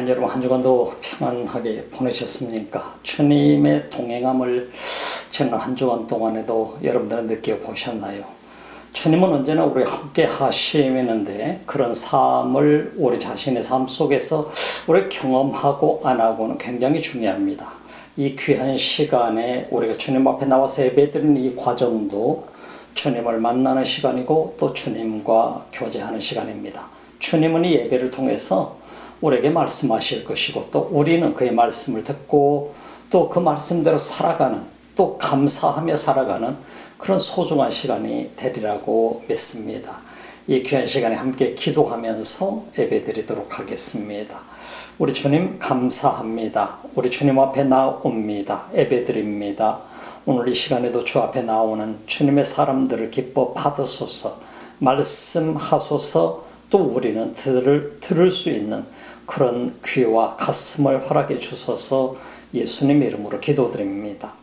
오늘 여러분 한 주간도 평안하게 보내셨습니까? 주님의 동행함을 지난 한 주간 동안에도 여러분들은 느껴보셨나요? 주님은 언제나 우리 함께 하시는데 그런 삶을 우리 자신의 삶 속에서 우리 경험하고 안 하고는 굉장히 중요합니다. 이 귀한 시간에 우리가 주님 앞에 나와서 예배드리는 이 과정도 주님을 만나는 시간이고 또 주님과 교제하는 시간입니다. 주님은 이 예배를 통해서 우리에게 말씀하실 것이고 또 우리는 그의 말씀을 듣고 또 그 말씀대로 살아가는 또 감사하며 살아가는 그런 소중한 시간이 되리라고 믿습니다. 이 귀한 시간에 함께 기도하면서 예배드리도록 하겠습니다. 우리 주님 감사합니다. 우리 주님 앞에 나옵니다. 예배드립니다. 오늘 이 시간에도 주 앞에 나오는 주님의 사람들을 기뻐 받으소서. 말씀하소서. 또 우리는 들을 수 있는 그런 귀와 가슴을 허락해 주소서. 예수님의 이름으로 기도드립니다.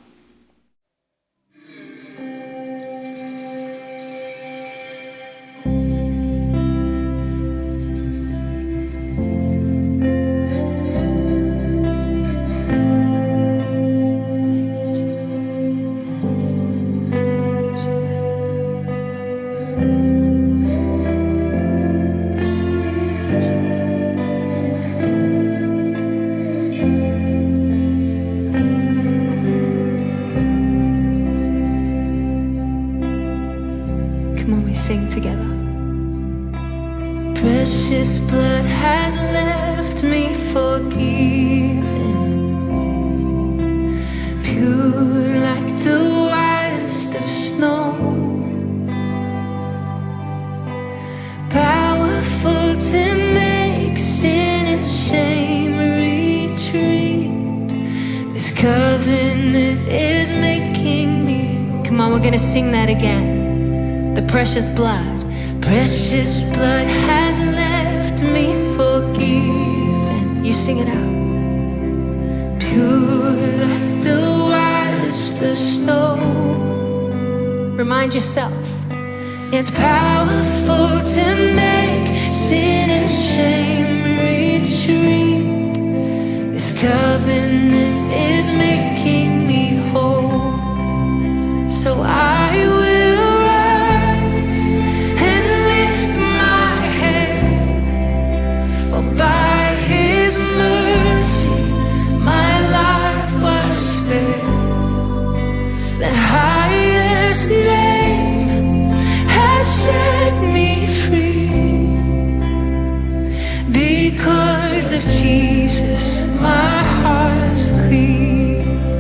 Come on, we sing together. Precious blood has left me forgiven, pure like the whitest of snow, powerful to make sin and shame retreat. This covenant is making me. Come on, we're gonna sing that again. The precious blood has left me forgiven. You sing it out. Pure like the whitest of snow. Remind yourself, it's powerful to make sin and shame retreat. This covenant is making me whole. So I will of Jesus, my heart's clean.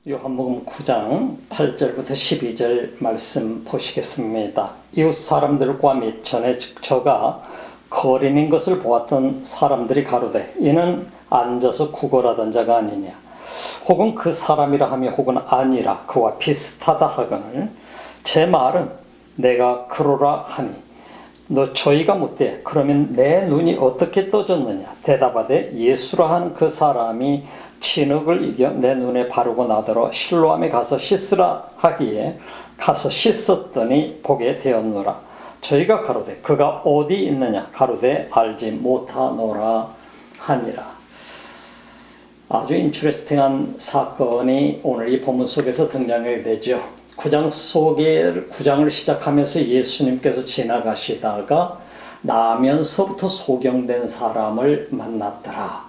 요한복음 9장 8절부터 12절 말씀 보시겠습니다. 이웃 사람들과 및 전에 저가 거린인 것을 보았던 사람들이 가로되 이는 앉아서 구걸하던 자가 아니냐, 혹은 그 사람이라 하며 혹은 아니라 그와 비슷하다 하거늘 제 말은 내가 그러라 하니 저희가 묻되 그러면 내 눈이 어떻게 떠졌느냐, 대답하되 예수라 하는 그 사람이 진흙을 이겨 내 눈에 바르고 나더러 실로암에 가서 씻으라 하기에 가서 씻었더니 보게 되었노라. 저희가 가로되 그가 어디 있느냐, 가로되 알지 못하노라 하니라. 아주 인트레스팅한 사건이 오늘 이 본문 속에서 등장하게 되죠. 9장을 시작하면서 예수님께서 지나가시다가 나면서부터 소경된 사람을 만났더라.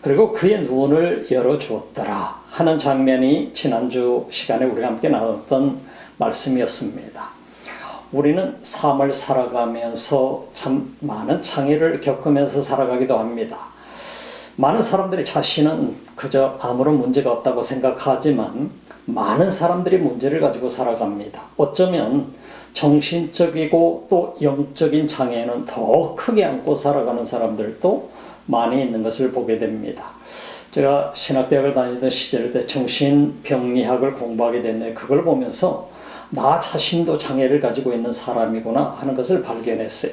그리고 그의 눈을 열어주었더라 하는 장면이 지난주 시간에 우리가 함께 나눴던 말씀이었습니다. 우리는 삶을 살아가면서 참 많은 장애를 겪으면서 살아가기도 합니다. 많은 사람들이 자신은 그저 아무런 문제가 없다고 생각하지만 많은 사람들이 문제를 가지고 살아갑니다. 어쩌면 정신적이고 또 영적인 장애는 더 크게 안고 살아가는 사람들도 많이 있는 것을 보게 됩니다. 제가 신학대학을 다니던 시절 때 정신병리학을 공부하게 됐는데 그걸 보면서 나 자신도 장애를 가지고 있는 사람이구나 하는 것을 발견했어요.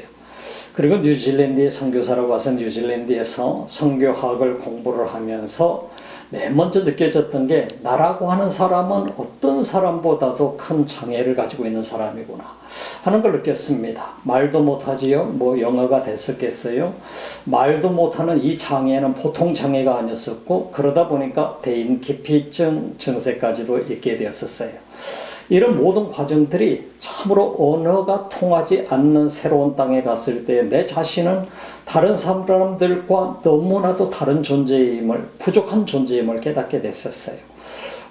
그리고 뉴질랜드에 선교사라고 와서 뉴질랜드에서 선교학을 공부를 하면서 맨 먼저 느껴졌던 게 나라고 하는 사람은 어떤 사람보다도 큰 장애를 가지고 있는 사람이구나 하는 걸 느꼈습니다. 말도 못하지요. 뭐 영어가 됐었겠어요. 말도 못하는 이 장애는 보통 장애가 아니었었고 그러다 보니까 대인기피증 증세까지도 있게 되었었어요. 이런 모든 과정들이 참으로 언어가 통하지 않는 새로운 땅에 갔을 때 내 자신은 다른 사람들과 너무나도 다른 존재임을, 부족한 존재임을 깨닫게 됐었어요.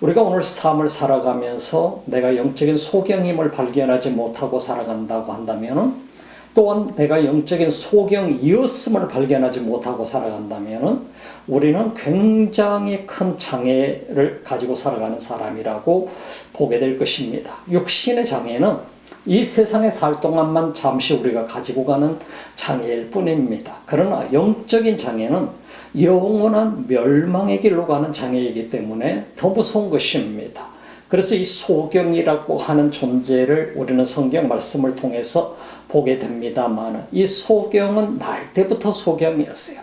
우리가 오늘 삶을 살아가면서 내가 영적인 소경임을 발견하지 못하고 살아간다고 한다면, 또한 내가 영적인 소경이었음을 발견하지 못하고 살아간다면 우리는 굉장히 큰 장애를 가지고 살아가는 사람이라고 보게 될 것입니다. 육신의 장애는 이 세상에 살 동안만 잠시 우리가 가지고 가는 장애일 뿐입니다. 그러나 영적인 장애는 영원한 멸망의 길로 가는 장애이기 때문에 더 무서운 것입니다. 그래서 이 소경이라고 하는 존재를 우리는 성경 말씀을 통해서 보게 됩니다만 이 소경은 날 때부터 소경이었어요.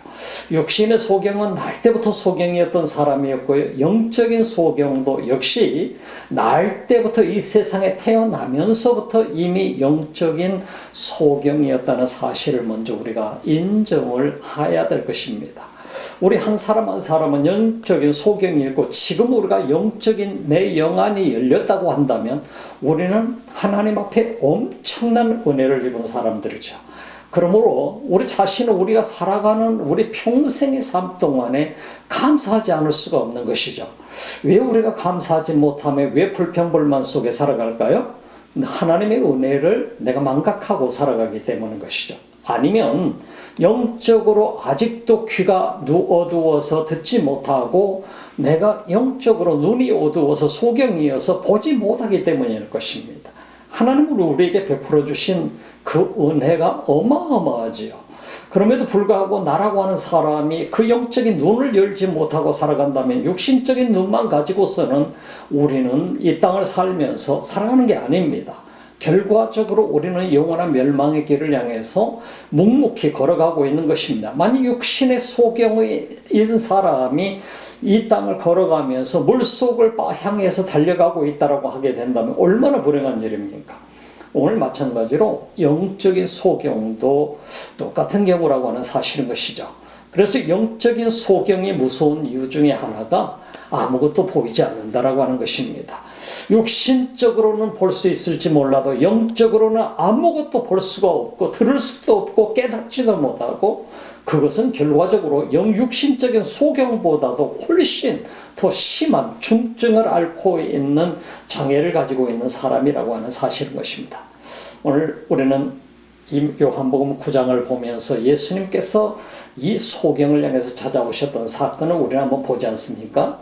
육신의 소경은 날 때부터 소경이었던 사람이었고요. 영적인 소경도 역시 날 때부터 이 세상에 태어나면서부터 이미 영적인 소경이었다는 사실을 먼저 우리가 인정을 해야 될 것입니다. 우리 한 사람 한 사람은 영적인 소경이고 지금 우리가 영적인 내 영안이 열렸다고 한다면 우리는 하나님 앞에 엄청난 은혜를 입은 사람들이죠. 그러므로 우리 자신은 우리가 살아가는 우리 평생의 삶 동안에 감사하지 않을 수가 없는 것이죠. 왜 우리가 감사하지 못하며 왜 불평불만 속에 살아갈까요? 하나님의 은혜를 내가 망각하고 살아가기 때문인 것이죠. 아니면 영적으로 아직도 귀가 어두워서 듣지 못하고 내가 영적으로 눈이 어두워서 소경이어서 보지 못하기 때문일 것입니다. 하나님은 우리에게 베풀어 주신 그 은혜가 어마어마하지요. 그럼에도 불구하고 나라고 하는 사람이 그 영적인 눈을 열지 못하고 살아간다면 육신적인 눈만 가지고서는 우리는 이 땅을 살면서 살아가는 게 아닙니다. 결과적으로 우리는 영원한 멸망의 길을 향해서 묵묵히 걸어가고 있는 것입니다. 만약 육신의 소경의 있는 사람이 이 땅을 걸어가면서 물속을 향해서 달려가고 있다고 하게 된다면 얼마나 불행한 일입니까? 오늘 마찬가지로 영적인 소경도 똑같은 경우라고 하는 사실인 것이죠. 그래서 영적인 소경이 무서운 이유 중에 하나가 아무것도 보이지 않는다라고 하는 것입니다. 육신적으로는 볼 수 있을지 몰라도 영적으로는 아무것도 볼 수가 없고 들을 수도 없고 깨닫지도 못하고 그것은 결과적으로 영육신적인 소경보다도 훨씬 더 심한 중증을 앓고 있는 장애를 가지고 있는 사람이라고 하는 사실인 것입니다. 오늘 우리는 이 요한복음 9장을 보면서 예수님께서 이 소경을 향해서 찾아오셨던 사건을 우리는 한번 보지 않습니까?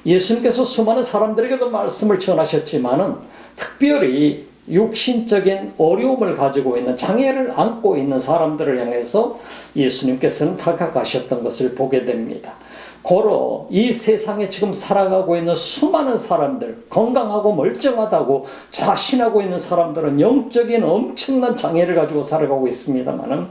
예수님께서 수많은 사람들에게도 말씀을 전하셨지만은 특별히 육신적인 어려움을 가지고 있는 장애를 안고 있는 사람들을 향해서 예수님께서는 다가가셨던 것을 보게 됩니다. 고로 이 세상에 지금 살아가고 있는 수많은 사람들, 건강하고 멀쩡하다고 자신하고 있는 사람들은 영적인 엄청난 장애를 가지고 살아가고 있습니다만은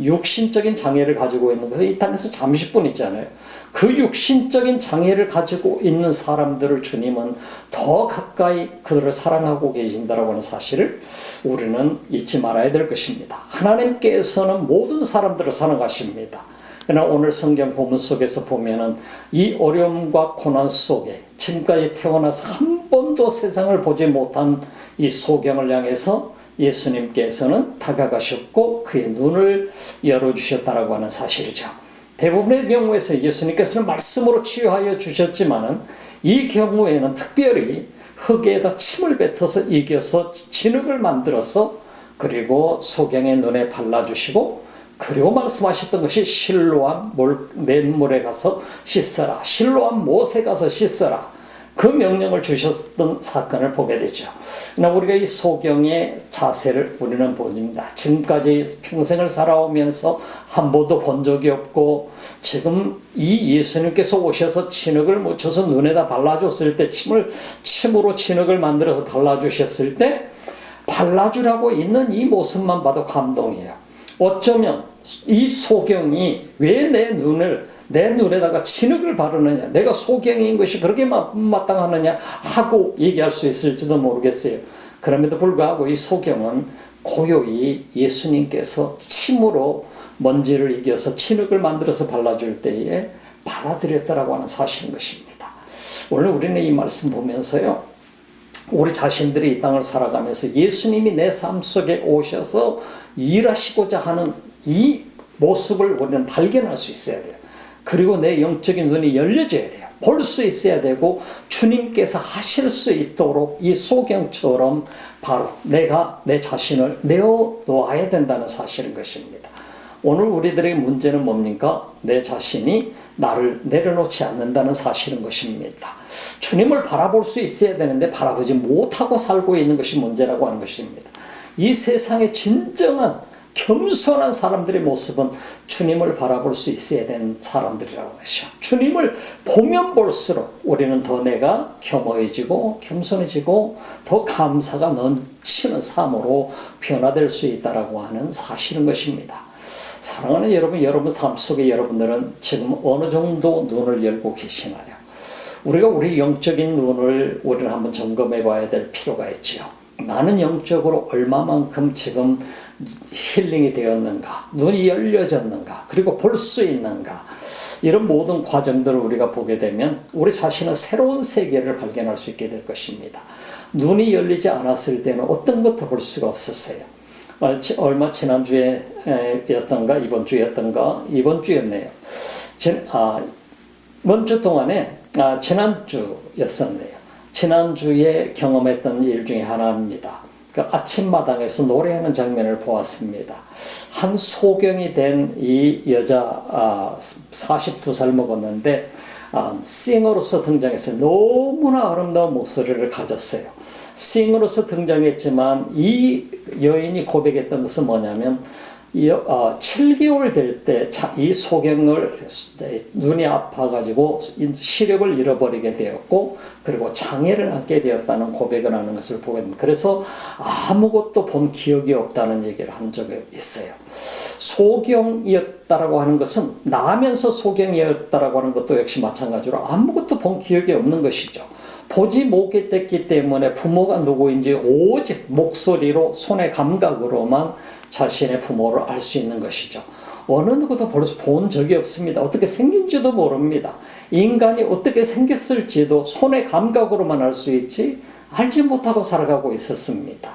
육신적인 장애를 가지고 있는 것은 이 땅에서 잠시뿐이잖아요. 그 육신적인 장애를 가지고 있는 사람들을 주님은 더 가까이 그들을 사랑하고 계신다라고 하는 사실을 우리는 잊지 말아야 될 것입니다. 하나님께서는 모든 사람들을 사랑하십니다. 그러나 오늘 성경 본문 속에서 보면은 이 어려움과 고난 속에 지금까지 태어나서 한 번도 세상을 보지 못한 이 소경을 향해서 예수님께서는 다가가셨고 그의 눈을 열어주셨다라고 하는 사실이죠. 대부분의 경우에서 예수님께서는 말씀으로 치유하여 주셨지만은 이 경우에는 특별히 흙에다 침을 뱉어서 이겨서 진흙을 만들어서 그리고 소경의 눈에 발라주시고 그리고 말씀하셨던 것이 실로암 냇물에 가서 씻어라, 실로암 못에 가서 씻어라, 그 명령을 주셨던 사건을 보게 되죠. 그러나 우리가 이 소경의 자세를 우리는 봅니다. 지금까지 평생을 살아오면서 한 번도 본 적이 없고 지금 이 예수님께서 오셔서 진흙을 묻혀서 눈에다 발라줬을 때 침으로 진흙을 만들어서 발라주셨을 때 발라주라고 있는 이 모습만 봐도 감동이에요. 어쩌면 이 소경이 왜 내 눈에다가 진흙을 바르느냐, 내가 소경인 것이 그렇게 마땅하느냐 하고 얘기할 수 있을지도 모르겠어요. 그럼에도 불구하고 이 소경은 고요히 예수님께서 침으로 먼지를 이겨서 진흙을 만들어서 발라줄 때에 받아들였다라고 하는 사실인 것입니다. 오늘 우리는 이 말씀 보면서요, 우리 자신들이 이 땅을 살아가면서 예수님이 내 삶 속에 오셔서 일하시고자 하는 이 모습을 우리는 발견할 수 있어야 돼요. 그리고 내 영적인 눈이 열려져야 돼요. 볼 수 있어야 되고 주님께서 하실 수 있도록 이 소경처럼 바로 내가 내 자신을 내어놓아야 된다는 사실인 것입니다. 오늘 우리들의 문제는 뭡니까? 내 자신이 나를 내려놓지 않는다는 사실인 것입니다. 주님을 바라볼 수 있어야 되는데 바라보지 못하고 살고 있는 것이 문제라고 하는 것입니다. 이 세상의 진정한 겸손한 사람들의 모습은 주님을 바라볼 수 있어야 되는 사람들이라고 하죠. 주님을 보면 볼수록 우리는 더 내가 겸허해지고 겸손해지고 더 감사가 넘치는 삶으로 변화될 수 있다라고 하는 사실인 것입니다. 사랑하는 여러분, 여러분 삶 속에 여러분들은 지금 어느 정도 눈을 열고 계시나요? 우리가 우리 영적인 눈을 우리는 한번 점검해 봐야 될 필요가 있죠. 나는 영적으로 얼마만큼 지금 힐링이 되었는가, 눈이 열려졌는가, 그리고 볼 수 있는가, 이런 모든 과정들을 우리가 보게 되면 우리 자신은 새로운 세계를 발견할 수 있게 될 것입니다. 눈이 열리지 않았을 때는 어떤 것도 볼 수가 없었어요. 얼마 지난주에였던가 이번 주였네요. 이번 주 동안에 지난주였었네요. 지난주에 경험했던 일 중에 하나입니다. 그 아침마당에서 노래하는 장면을 보았습니다. 한 소경이 된 이 여자 42살 먹었는데 싱어로서 등장했어요. 너무나 아름다운 목소리를 가졌어요. 싱어로서 등장했지만 이 여인이 고백했던 것은 뭐냐면 7개월 될 때 이 소경을 눈이 아파가지고 시력을 잃어버리게 되었고 그리고 장애를 갖게 되었다는 고백을 하는 것을 보게 됩니다. 그래서 아무것도 본 기억이 없다는 얘기를 한 적이 있어요. 소경이었다라고 하는 것은 나면서 소경이었다라고 하는 것도 역시 마찬가지로 아무것도 본 기억이 없는 것이죠. 보지 못했기 때문에 부모가 누구인지 오직 목소리로 손의 감각으로만 자신의 부모를 알 수 있는 것이죠. 어느 누구도 벌써 본 적이 없습니다. 어떻게 생긴지도 모릅니다. 인간이 어떻게 생겼을지도 손의 감각으로만 알 수 있지 알지 못하고 살아가고 있었습니다.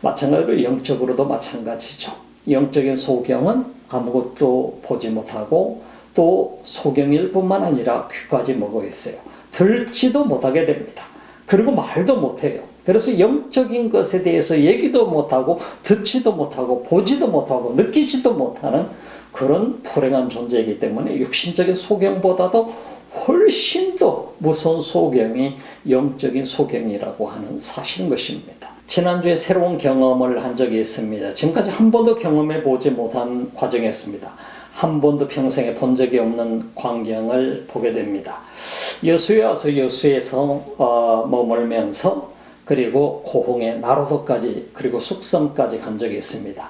마찬가지로 영적으로도 마찬가지죠. 영적인 소경은 아무것도 보지 못하고 또 소경일 뿐만 아니라 귀까지 먹어 있어요. 듣지도 못하게 됩니다. 그리고 말도 못해요. 그래서 영적인 것에 대해서 얘기도 못하고 듣지도 못하고 보지도 못하고 느끼지도 못하는 그런 불행한 존재이기 때문에 육신적인 소경보다도 훨씬 더 무서운 소경이 영적인 소경이라고 하는 사실인 것입니다. 지난주에 새로운 경험을 한 적이 있습니다. 지금까지 한 번도 경험해 보지 못한 과정이었습니다. 한 번도 평생에 본 적이 없는 광경을 보게 됩니다. 여수에 와서 여수에서 머물면서 그리고 고흥에 나로도까지 그리고 숙섬까지 간 적이 있습니다.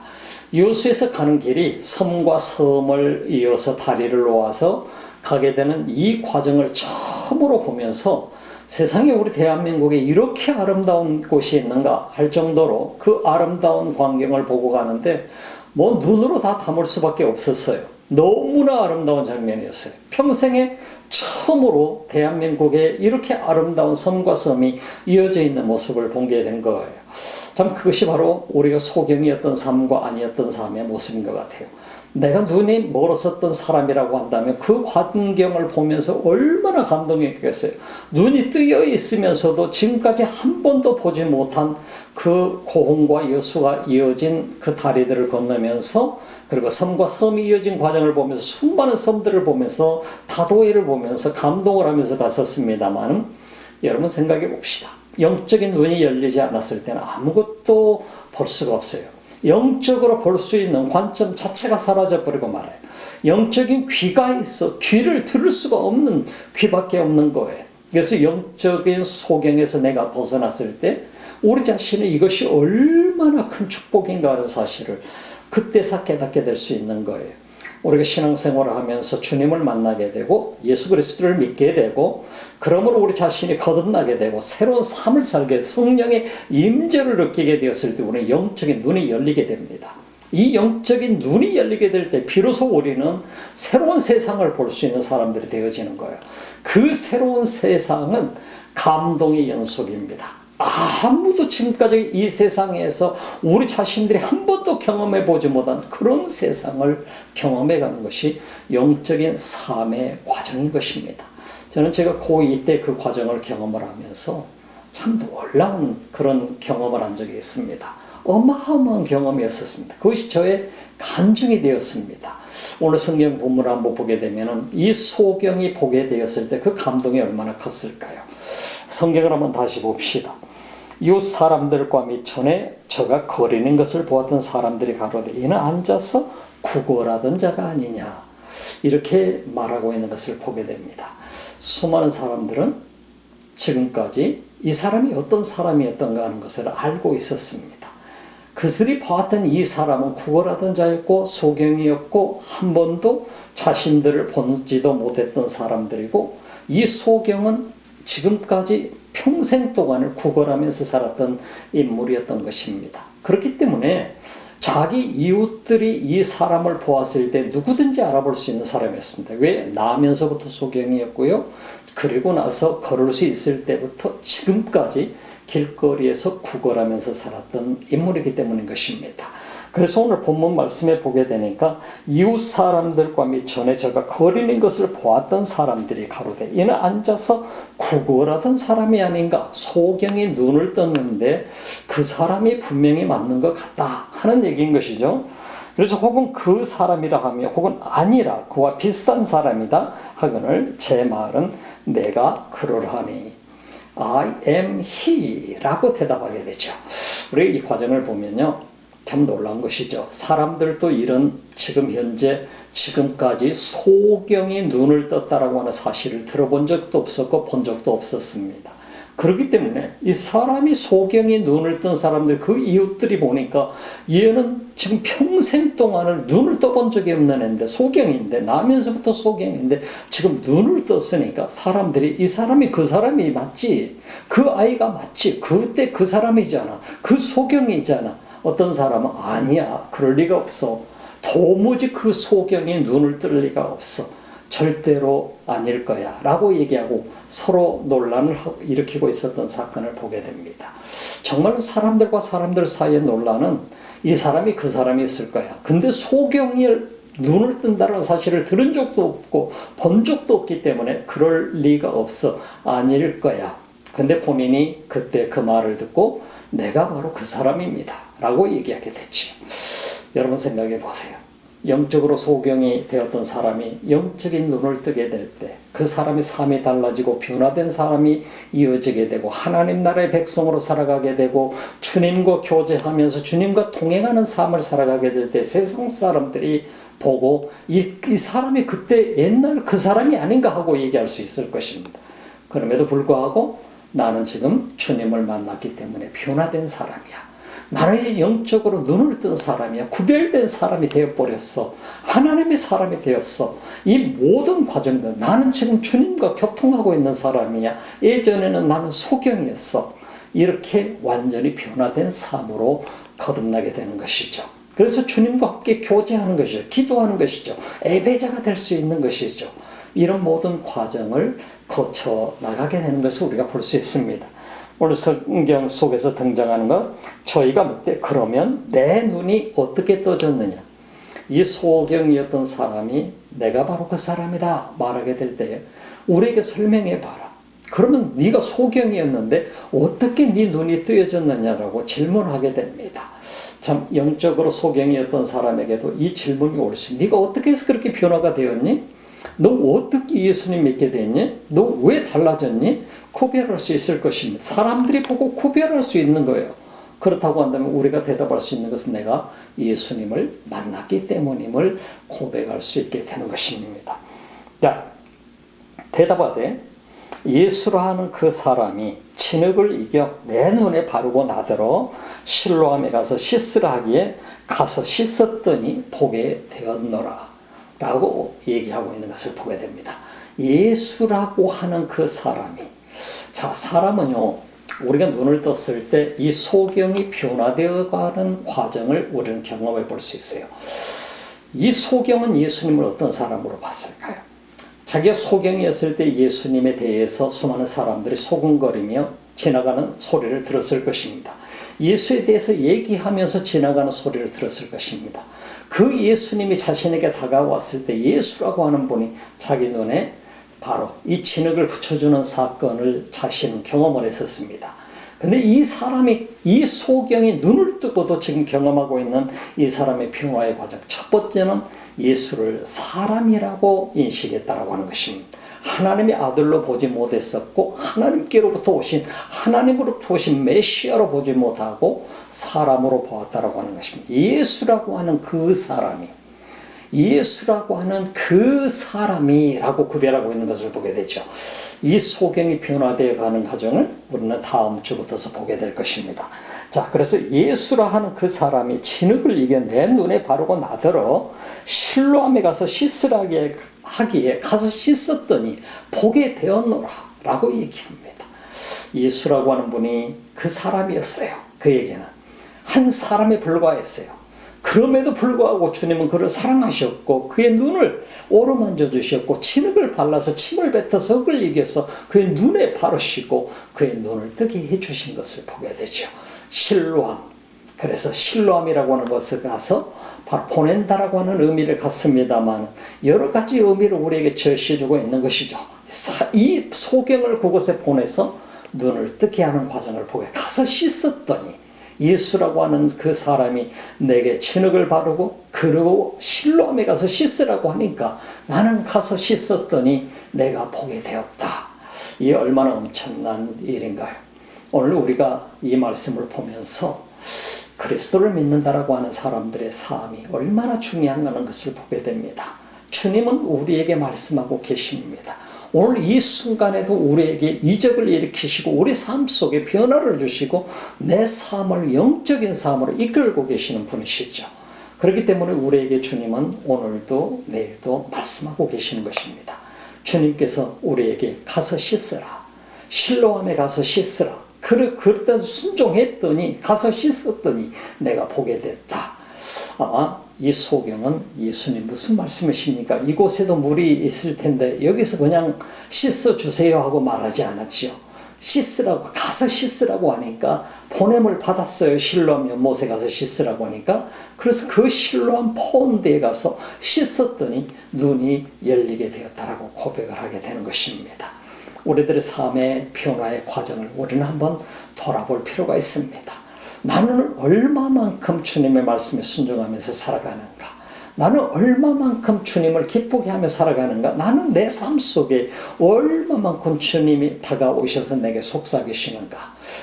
여수에서 가는 길이 섬과 섬을 이어서 다리를 놓아서 가게 되는 이 과정을 처음으로 보면서 세상에 우리 대한민국에 이렇게 아름다운 곳이 있는가 할 정도로 그 아름다운 광경을 보고 가는데 뭐 눈으로 다 담을 수밖에 없었어요. 너무나 아름다운 장면이었어요. 평생에 처음으로 대한민국에 이렇게 아름다운 섬과 섬이 이어져 있는 모습을 보게 된 거예요. 참 그것이 바로 우리가 소경이었던 삶과 아니었던 삶의 모습인 것 같아요. 내가 눈이 멀었었던 사람이라고 한다면 그 광경을 보면서 얼마나 감동했겠어요. 눈이 뜨여 있으면서도 지금까지 한 번도 보지 못한 그 고흥과 여수가 이어진 그 다리들을 건너면서 그리고 섬과 섬이 이어진 과정을 보면서 수많은 섬들을 보면서 다도해를 보면서 감동을 하면서 갔었습니다만 여러분 생각해 봅시다. 영적인 눈이 열리지 않았을 때는 아무것도 볼 수가 없어요. 영적으로 볼 수 있는 관점 자체가 사라져버리고 말아요. 영적인 귀가 있어 귀를 들을 수가 없는 귀밖에 없는 거예요. 그래서 영적인 소경에서 내가 벗어났을 때 우리 자신은 이것이 얼마나 큰 축복인가 하는 사실을 그때서 깨닫게 될 수 있는 거예요. 우리가 신앙생활을 하면서 주님을 만나게 되고 예수 그리스도를 믿게 되고 그러므로 우리 자신이 거듭나게 되고 새로운 삶을 살게 성령의 임재를 느끼게 되었을 때 우리는 영적인 눈이 열리게 됩니다. 이 영적인 눈이 열리게 될 때 비로소 우리는 새로운 세상을 볼 수 있는 사람들이 되어지는 거예요. 그 새로운 세상은 감동의 연속입니다. 아무도 지금까지 이 세상에서 우리 자신들이 한 번도 경험해 보지 못한 그런 세상을 경험해 가는 것이 영적인 삶의 과정인 것입니다. 저는 제가 고2 때 그 과정을 경험을 하면서 참 놀라운 그런 경험을 한 적이 있습니다. 어마어마한 경험이었습니다. 그것이 저의 간증이 되었습니다. 오늘 성경 본문을 한번 보게 되면 이 소경이 보게 되었을 때 그 감동이 얼마나 컸을까요? 성경을 한번 다시 봅시다. 이 사람들과 미천에 저가 거리는 것을 보았던 사람들이 가로되 이는 앉아서 구걸하던 자가 아니냐 이렇게 말하고 있는 것을 보게 됩니다. 수많은 사람들은 지금까지 이 사람이 어떤 사람이었던가 하는 것을 알고 있었습니다. 그들이 보았던 이 사람은 구걸하던 자였고 소경이었고 한 번도 자신들을 본지도 못했던 사람들이고 이 소경은 지금까지 평생 동안을 구걸하면서 살았던 인물이었던 것입니다. 그렇기 때문에 자기 이웃들이 이 사람을 보았을 때 누구든지 알아볼 수 있는 사람이었습니다. 왜? 나면서부터 소경이었고요. 그리고 나서 걸을 수 있을 때부터 지금까지 길거리에서 구걸하면서 살았던 인물이기 때문인 것입니다. 그래서 오늘 본문 말씀에 보게 되니까 이웃 사람들과 미천에 저가 거리는 것을 보았던 사람들이 가로되 이는 앉아서 구걸하던 사람이 아닌가 소경이 눈을 떴는데 그 사람이 분명히 맞는 것 같다 하는 얘기인 것이죠. 그래서 혹은 그 사람이라 하며 혹은 아니라 그와 비슷한 사람이다 하거늘 제 말은 내가 그러하니 I am he 라고 대답하게 되죠. 우리 이 과정을 보면요 참 놀라운 것이죠. 사람들도 이런 지금 현재 지금까지 소경이 눈을 떴다라고 하는 사실을 들어본 적도 없었고 본 적도 없었습니다. 그렇기 때문에 이 사람이 소경이 눈을 뜬 사람들 그 이웃들이 보니까 얘는 지금 평생 동안을 눈을 떠본 적이 없는 애인데 소경인데 나면서부터 소경인데 지금 눈을 떴으니까 사람들이 이 사람이 그 사람이 맞지 그 아이가 맞지 그때 그 사람이잖아 그 소경이잖아 어떤 사람은 아니야 그럴 리가 없어 도무지 그 소경이 눈을 뜰 리가 없어 절대로 아닐 거야 라고 얘기하고 서로 논란을 일으키고 있었던 사건을 보게 됩니다. 정말로 사람들과 사람들 사이의 논란은 이 사람이 그 사람이었을 거야. 근데 소경이 눈을 뜬다는 사실을 들은 적도 없고 본 적도 없기 때문에 그럴 리가 없어 아닐 거야. 근데 본인이 그때 그 말을 듣고 내가 바로 그 사람입니다 라고 얘기하게 됐죠. 여러분 생각해 보세요. 영적으로 소경이 되었던 사람이 영적인 눈을 뜨게 될 때 그 사람의 삶이 달라지고 변화된 사람이 이어지게 되고 하나님 나라의 백성으로 살아가게 되고 주님과 교제하면서 주님과 동행하는 삶을 살아가게 될 때 세상 사람들이 보고 이 사람이 그때 옛날 그 사람이 아닌가 하고 얘기할 수 있을 것입니다. 그럼에도 불구하고 나는 지금 주님을 만났기 때문에 변화된 사람이야. 나는 이제 영적으로 눈을 뜬 사람이야. 구별된 사람이 되어버렸어. 하나님의 사람이 되었어. 이 모든 과정들 나는 지금 주님과 교통하고 있는 사람이야. 예전에는 나는 소경이었어. 이렇게 완전히 변화된 삶으로 거듭나게 되는 것이죠. 그래서 주님과 함께 교제하는 것이죠. 기도하는 것이죠. 예배자가 될 수 있는 것이죠. 이런 모든 과정을 거쳐 나가게 되는 것을 우리가 볼 수 있습니다. 오늘 성경 속에서 등장하는 것, 저희가 묻되 그러면 내 눈이 어떻게 떠졌느냐. 이 소경이었던 사람이 내가 바로 그 사람이다 말하게 될 때 우리에게 설명해 봐라. 그러면 네가 소경이었는데 어떻게 네 눈이 뜨여졌느냐라고 질문하게 됩니다. 참 영적으로 소경이었던 사람에게도 이 질문이 올 수 있습니다. 네가 어떻게 해서 그렇게 변화가 되었니? 너 어떻게 예수님 믿게 됐니? 너 왜 달라졌니? 구별할 수 있을 것입니다. 사람들이 보고 구별할 수 있는 거예요. 그렇다고 한다면 우리가 대답할 수 있는 것은 내가 예수님을 만났기 때문임을 고백할 수 있게 되는 것입니다. 자, 대답하되 예수라 하는 그 사람이 진흙을 이겨 내 눈에 바르고 나더러 실로암에 가서 씻으라 하기에 가서 씻었더니 보게 되었노라 라고 얘기하고 있는 것을 보게 됩니다. 예수라고 하는 그 사람이, 자, 사람은요 우리가 눈을 떴을 때 이 소경이 변화되어 가는 과정을 우리는 경험해 볼 수 있어요. 이 소경은 예수님을 어떤 사람으로 봤을까요? 자기가 소경이었을 때 예수님에 대해서 수많은 사람들이 소근거리며 지나가는 소리를 들었을 것입니다. 예수에 대해서 얘기하면서 지나가는 소리를 들었을 것입니다. 그 예수님이 자신에게 다가왔을 때 예수라고 하는 분이 자기 눈에 바로 이 진흙을 붙여주는 사건을 자신은 경험을 했었습니다. 근데 이 사람이, 이 소경이 눈을 뜨고도 지금 경험하고 있는 이 사람의 변화의 과정, 첫 번째는 예수를 사람이라고 인식했다라고 하는 것입니다. 하나님의 아들로 보지 못했었고 하나님께로부터 오신, 하나님으로부터 오신 메시아로 보지 못하고 사람으로 보았다라고 하는 것입니다. 예수라고 하는 그 사람이, 예수라고 하는 그 사람이라고 구별하고 있는 것을 보게 되죠. 이 소경이 변화되어 가는 과정을 우리는 다음 주부터서 보게 될 것입니다. 자, 그래서 예수라 하는 그 사람이 진흙을 이겨 내 눈에 바르고 나더러 실로암에 가서 씻으라 하기에 가서 씻었더니 보게 되었노라 라고 얘기합니다. 예수라고 하는 분이 그 사람이었어요. 그에게는 한 사람에 불과했어요. 그럼에도 불구하고 주님은 그를 사랑하셨고 그의 눈을 오르만져 주셨고 진흙을 발라서 침을 뱉어서 흙을 이겨서 그의 눈에 바르시고 그의 눈을 뜨게 해주신 것을 보게 되죠. 실로암, 그래서 실로암이라고 하는 것을 가서 바로 보낸다라고 하는 의미를 갖습니다만 여러 가지 의미를 우리에게 제시해주고 있는 것이죠. 이 소경을 그곳에 보내서 눈을 뜨게 하는 과정을 보게 가서 씻었더니 예수라고 하는 그 사람이 내게 진흙을 바르고 그리고 실로암에 가서 씻으라고 하니까 나는 가서 씻었더니 내가 보게 되었다. 이게 얼마나 엄청난 일인가요? 오늘 우리가 이 말씀을 보면서 그리스도를 믿는다라고 하는 사람들의 삶이 얼마나 중요한가는 것을 보게 됩니다. 주님은 우리에게 말씀하고 계십니다. 오늘 이 순간에도 우리에게 이적을 일으키시고 우리 삶 속에 변화를 주시고 내 삶을 영적인 삶으로 이끌고 계시는 분이시죠. 그렇기 때문에 우리에게 주님은 오늘도 내일도 말씀하고 계시는 것입니다. 주님께서 우리에게 가서 씻으라, 실로암에 가서 씻으라, 그랬더니 순종했더니 가서 씻었더니 내가 보게 됐다. 이 소경은 예수님 무슨 말씀이십니까? 이곳에도 물이 있을 텐데 여기서 그냥 씻어주세요 하고 말하지 않았지요. 씻으라고, 가서 씻으라고 하니까 보냄을 받았어요. 실로암 연못에 가서 씻으라고 하니까. 그래서 그 실로암 포온대에 가서 씻었더니 눈이 열리게 되었다라고 고백을 하게 되는 것입니다. 우리들의 삶의 변화의 과정을 우리는 한번 돌아볼 필요가 있습니다. 나는 얼마만큼 주님의 말씀에 순종하면서 살아가는가? 나는 얼마만큼 주님을 기쁘게 하며 살아가는가? 나는 내 삶 속에 얼마만큼 주님이 다가오셔서 내게 속삭이시는가?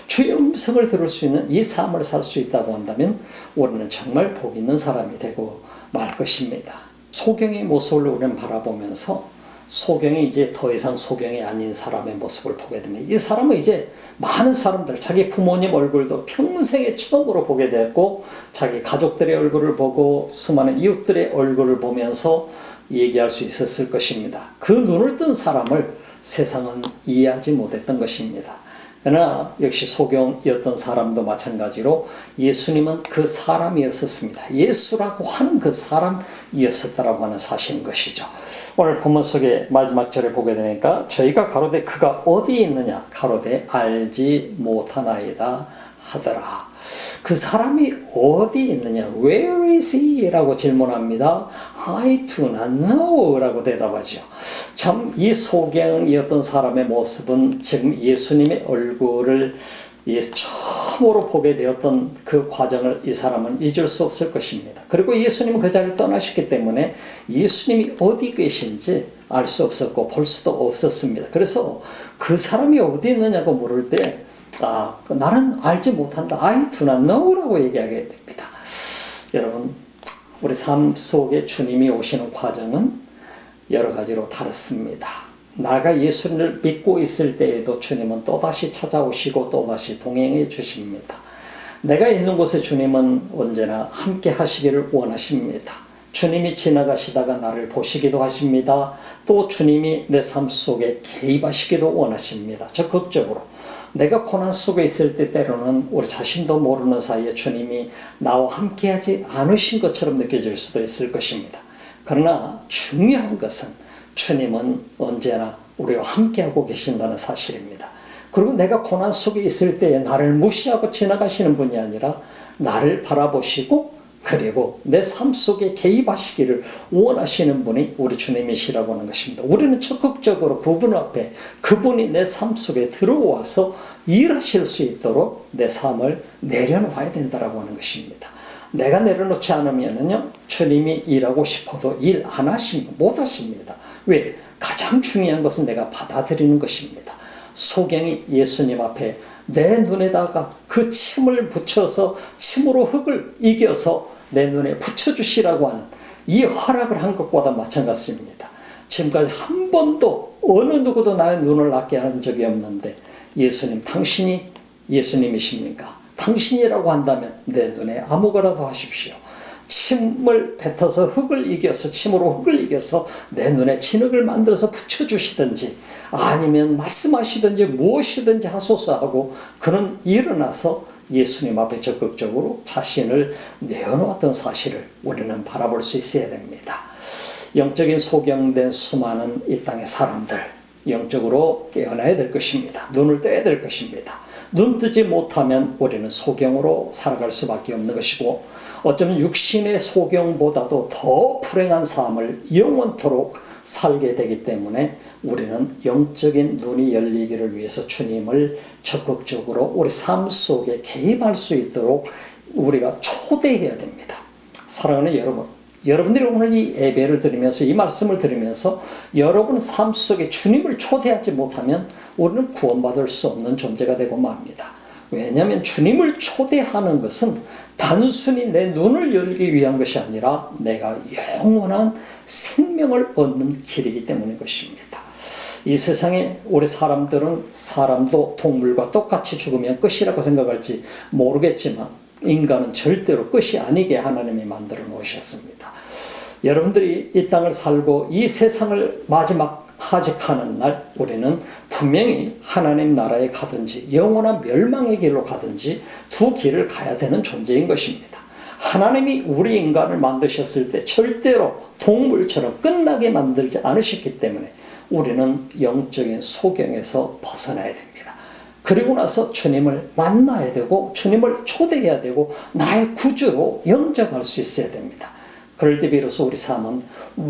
주의 음성을 들을 수 있는 이 삶을 살 수 있다고 한다면 우리는 정말 복 있는 사람이 되고 말 것입니다. 소경의 모습을 우리는 바라보면서 소경이 이제 더 이상 소경이 아닌 사람의 모습을 보게 됩니다. 이 사람은 이제 많은 사람들, 자기 부모님 얼굴도 평생에 처음으로 보게 됐고, 자기 가족들의 얼굴을 보고 수많은 이웃들의 얼굴을 보면서 얘기할 수 있었을 것입니다. 그 눈을 뜬 사람을 세상은 이해하지 못했던 것입니다. 그러나 역시 소경이었던 사람도 마찬가지로 예수님은 그 사람이었었습니다. 예수라고 하는 그 사람이었었다라고 하는 사실인 것이죠. 오늘 본문 속에 마지막 절에 보게 되니까 저희가 가로되 그가 어디에 있느냐 가로되 알지 못하나이다 하더라. 그 사람이 어디 있느냐? Where is he? 라고 질문합니다. I do not know 라고 대답하죠. 참 이 소경이었던 사람의 모습은 지금 예수님의 얼굴을 처음으로 보게 되었던 그 과정을 이 사람은 잊을 수 없을 것입니다. 그리고 예수님은 그 자리를 떠나셨기 때문에 예수님이 어디 계신지 알 수 없었고 볼 수도 없었습니다. 그래서 그 사람이 어디 있느냐고 물을 때 나는 알지 못한다. I do not know 라고 얘기하게 됩니다. 여러분, 우리 삶 속에 주님이 오시는 과정은 여러 가지로 다릅니다. 나가 예수를 믿고 있을 때에도 주님은 또다시 찾아오시고 또다시 동행해 주십니다. 내가 있는 곳에 주님은 언제나 함께 하시기를 원하십니다. 주님이 지나가시다가 나를 보시기도 하십니다. 또 주님이 내 삶 속에 개입하시기도 원하십니다. 적극적으로. 내가 고난 속에 있을 때 때로는 우리 자신도 모르는 사이에 주님이 나와 함께하지 않으신 것처럼 느껴질 수도 있을 것입니다. 그러나 중요한 것은 주님은 언제나 우리와 함께하고 계신다는 사실입니다. 그리고 내가 고난 속에 있을 때에 나를 무시하고 지나가시는 분이 아니라 나를 바라보시고 그리고 내 삶 속에 개입하시기를 원하시는 분이 우리 주님이시라고 하는 것입니다. 우리는 적극적으로 그분 앞에 그분이 내 삶 속에 들어와서 일하실 수 있도록 내 삶을 내려놓아야 된다고 하는 것입니다. 내가 내려놓지 않으면요 주님이 일하고 싶어도 일 안 하십니다. 못 하십니다. 왜? 가장 중요한 것은 내가 받아들이는 것입니다. 소경이 예수님 앞에 내 눈에다가 그 침을 붙여서 침으로 흙을 이겨서 내 눈에 붙여주시라고 하는 이 허락을 한 것보다 마찬가지입니다. 지금까지 한 번도 어느 누구도 나의 눈을 낫게 한 적이 없는데 예수님, 당신이 예수님이십니까? 당신이라고 한다면 내 눈에 아무거나도 하십시오. 침을 뱉어서 흙을 이겨서 침으로 흙을 이겨서 내 눈에 진흙을 만들어서 붙여주시든지 아니면 말씀하시든지 무엇이든지 하소서 하고 그는 일어나서 예수님 앞에 적극적으로 자신을 내어놓았던 사실을 우리는 바라볼 수 있어야 됩니다. 영적인 소경된 수많은 이 땅의 사람들 영적으로 깨어나야 될 것입니다. 눈을 떼야 될 것입니다. 눈 뜨지 못하면 우리는 소경으로 살아갈 수밖에 없는 것이고 어쩌면 육신의 소경보다도 더 불행한 삶을 영원토록 살게 되기 때문에 우리는 영적인 눈이 열리기를 위해서 주님을 적극적으로 우리 삶 속에 개입할 수 있도록 우리가 초대해야 됩니다. 사랑하는 여러분, 여러분들이 오늘 이 예배를 드리면서 이 말씀을 들으면서 여러분 삶 속에 주님을 초대하지 못하면 우리는 구원받을 수 없는 존재가 되고 맙니다. 왜냐하면 주님을 초대하는 것은 단순히 내 눈을 열기 위한 것이 아니라 내가 영원한 생명을 얻는 길이기 때문인 것입니다. 이 세상에 우리 사람도 동물과 똑같이 죽으면 끝이라고 생각할지 모르겠지만 인간은 절대로 끝이 아니게 하나님이 만들어 놓으셨습니다. 여러분들이 이 땅을 살고 이 세상을 마지막 하직하는 날 우리는 분명히 하나님 나라에 가든지 영원한 멸망의 길로 가든지 두 길을 가야 되는 존재인 것입니다. 하나님이 우리 인간을 만드셨을 때 절대로 동물처럼 끝나게 만들지 않으셨기 때문에 우리는 영적인 소경에서 벗어나야 됩니다. 그리고 나서 주님을 만나야 되고 주님을 초대해야 되고 나의 구주로 영접할 수 있어야 됩니다. 그럴 때 비로소 우리 삶은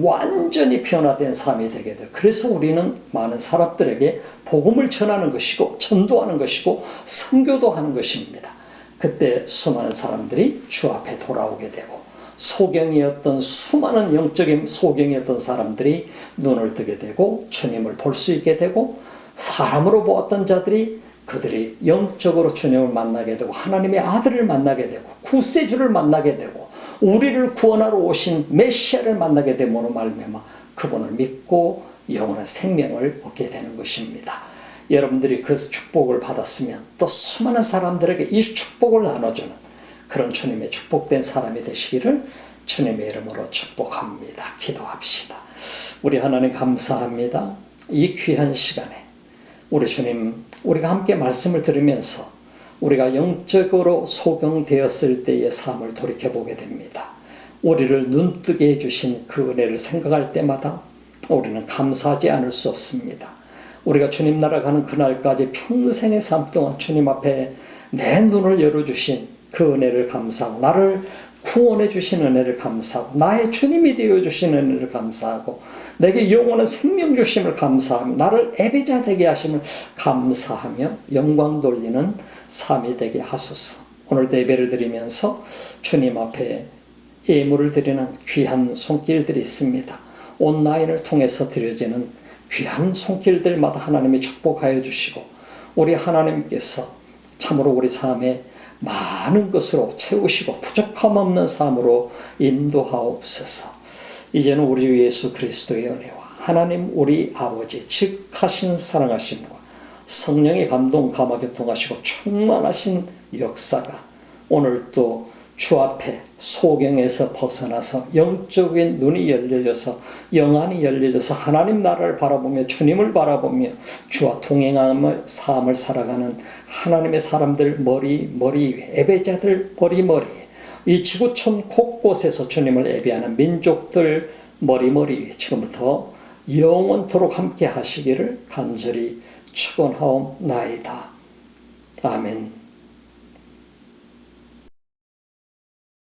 완전히 변화된 삶이 되게 돼요. 그래서 우리는 많은 사람들에게 복음을 전하는 것이고 전도하는 것이고 선교도 하는 것입니다. 그때 수많은 사람들이 주 앞에 돌아오게 되고 소경이었던 수많은 영적인 소경이었던 사람들이 눈을 뜨게 되고 주님을 볼 수 있게 되고 사람으로 보았던 자들이 그들이 영적으로 주님을 만나게 되고 하나님의 아들을 만나게 되고 구세주를 만나게 되고 우리를 구원하러 오신 메시아를 만나게 됨으로 말미암아 그분을 믿고 영원한 생명을 얻게 되는 것입니다. 여러분들이 그 축복을 받았으면 또 수많은 사람들에게 이 축복을 나눠주는 그런 주님의 축복된 사람이 되시기를 주님의 이름으로 축복합니다. 기도합시다. 우리 하나님 감사합니다. 이 귀한 시간에 우리 주님, 우리가 함께 말씀을 들으면서 우리가 영적으로 소경되었을 때의 삶을 돌이켜보게 됩니다. 우리를 눈뜨게 해주신 그 은혜를 생각할 때마다 우리는 감사하지 않을 수 없습니다. 우리가 주님 나라 가는 그날까지 평생의 삶 동안 주님 앞에 내 눈을 열어주신 그 은혜를 감사하고 나를 구원해 주신 은혜를 감사하고 나의 주님이 되어주신 은혜를 감사하고 내게 영원한 생명 주심을 감사하며 나를 예배자 되게 하심을 감사하며 영광 돌리는 삶이 되게 하소서. 오늘도 예배를 드리면서 주님 앞에 예물을 드리는 귀한 손길들이 있습니다. 온라인을 통해서 드려지는 귀한 손길들마다 하나님이 축복하여 주시고 우리 하나님께서 참으로 우리 삶에 많은 것으로 채우시고 부족함 없는 삶으로 인도하옵소서. 이제는 우리 주 예수 그리스도의 은혜와 하나님 우리 아버지 즉 하신 사랑하심과 성령의 감동 감화 교통하시고 충만하신 역사가 오늘도 주 앞에 소경에서 벗어나서 영적인 눈이 열려져서 영안이 열려져서 하나님 나라를 바라보며 주님을 바라보며 주와 동행하며 삶을 살아가는 하나님의 사람들 머리 위에 예배자들 머리 위에 이 지구촌 곳곳에서 주님을 예배하는 민족들 머리 위에 지금부터 영원토록 함께 하시기를 간절히 축원하옵나이다. 아멘.